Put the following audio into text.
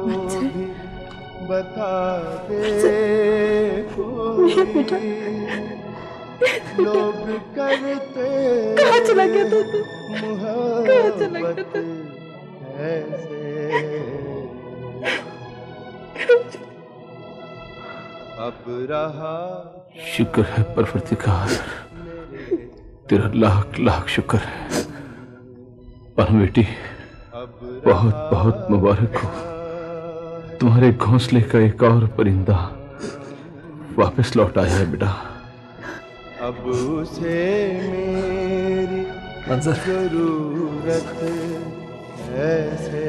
मुझसे बता दे बेटा, लोग करते कहाँ चला गया था तू? कहाँ चला गया मोहब्बत था? ऐसे अब रहा शुक्र है परवरदिगार, तेरा लाख लाख शुक्र है। और बेटी बहुत बहुत मुबारक हो, तुम्हारे घोंसले का एक और परिंदा वापस लौट आया है बेटा। अब उसे मेरी मंजर जरूरत ऐसे